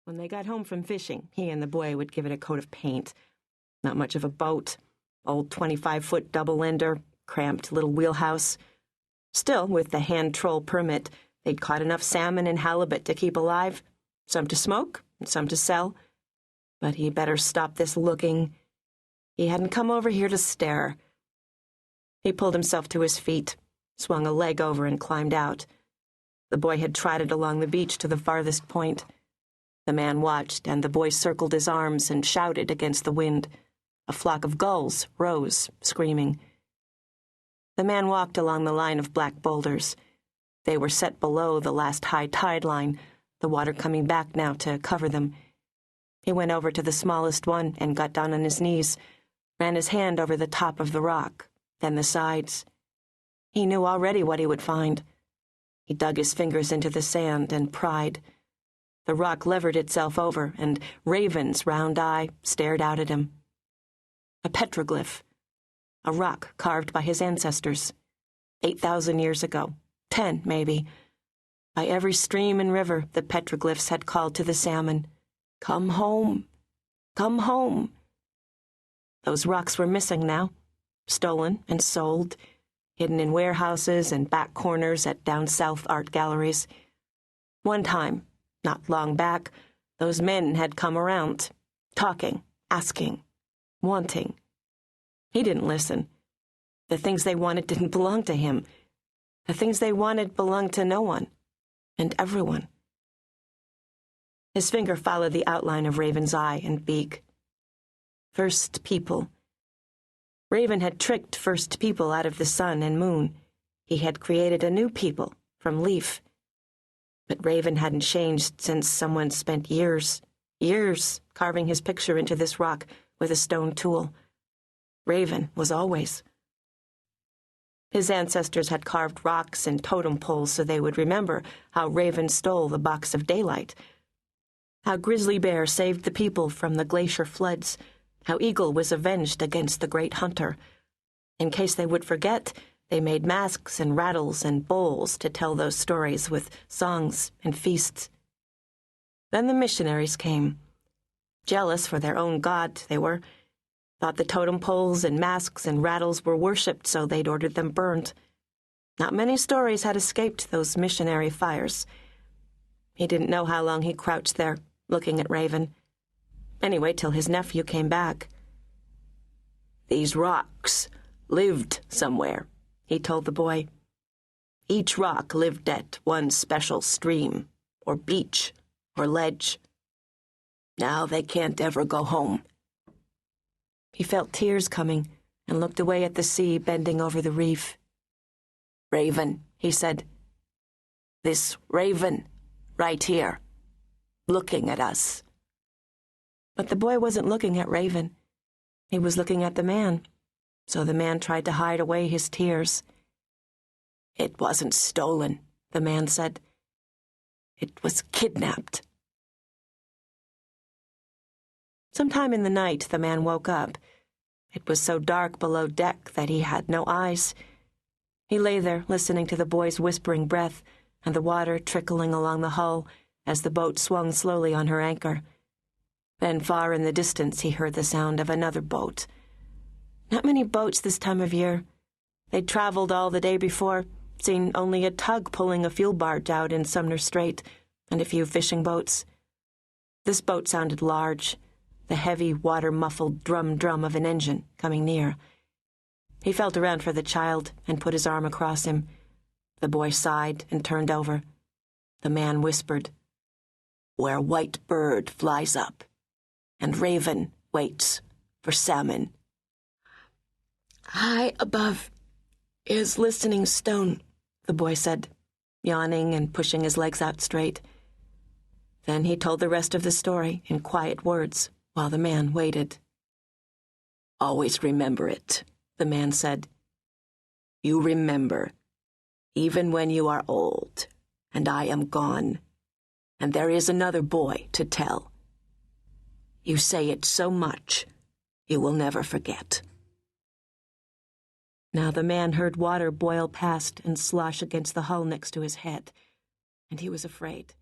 When they got home from fishing, he and the boy would give it a coat of paint. Not much of a boat, old 25-foot double-ender, cramped little wheelhouse. Still, with the hand troll permit, they'd caught enough salmon and halibut to keep alive, some to smoke and some to sell. But he better stop this looking. He hadn't come over here to stare. He pulled himself to his feet, swung a leg over and climbed out. The boy had trotted along the beach to the farthest point. The man watched, and the boy circled his arms and shouted against the wind. A flock of gulls rose, screaming. The man walked along the line of black boulders. They were set below the last high tide line, the water coming back now to cover them. He went over to the smallest one and got down on his knees, ran his hand over the top of the rock, then the sides. He knew already what he would find. He dug his fingers into the sand and pried. The rock levered itself over, and Raven's round eye stared out at him. A petroglyph, a rock carved by his ancestors, 8,000 years ago, 10 maybe. By every stream and river the petroglyphs had called to the salmon, "Come home, come home." Those rocks were missing now, stolen and sold, hidden in warehouses and back corners at down-south art galleries. One time, not long back, those men had come around, talking, asking, wanting. He didn't listen. The things they wanted didn't belong to him. The things they wanted belonged to no one, and everyone. His finger followed the outline of Raven's eye and beak. First people. Raven had tricked first people out of the sun and moon. He had created a new people from leaf. But Raven hadn't changed since someone spent years carving his picture into this rock with a stone tool. Raven was always. His ancestors had carved rocks and totem poles so they would remember how Raven stole the box of daylight, how Grizzly Bear saved the people from the glacier floods, how Eagle was avenged against the great hunter. In case they would forget, they made masks and rattles and bowls to tell those stories with songs and feasts. Then the missionaries came. Jealous for their own god, they were. Thought the totem poles and masks and rattles were worshipped, so they'd ordered them burned. Not many stories had escaped those missionary fires. He didn't know how long he crouched there, looking at Raven. Anyway, till his nephew came back. "These rocks lived somewhere," he told the boy. "Each rock lived at one special stream, or beach, or ledge. Now they can't ever go home." He felt tears coming and looked away at the sea bending over the reef. "Raven," he said. "This Raven, right here, looking at us." But the boy wasn't looking at Raven. He was looking at the man, so the man tried to hide away his tears. "It wasn't stolen," the man said. "It was kidnapped." Sometime in the night, the man woke up. It was so dark below deck that he had no eyes. He lay there, listening to the boy's whispering breath and the water trickling along the hull as the boat swung slowly on her anchor. Then far in the distance he heard the sound of another boat. Not many boats this time of year. They'd traveled all the day before, seen only a tug pulling a fuel barge out in Sumner Strait, and a few fishing boats. This boat sounded large, the heavy, water-muffled drum of an engine coming near. He felt around for the child and put his arm across him. The boy sighed and turned over. The man whispered, "Where white bird flies up, and raven waits for salmon." "High above is Listening Stone," the boy said, yawning and pushing his legs out straight. Then he told the rest of the story in quiet words while the man waited. "Always remember it," the man said. "You remember, even when you are old, and I am gone, and there is another boy to tell. You say it so much, you will never forget." Now the man heard water boil past and slosh against the hull next to his head, and he was afraid.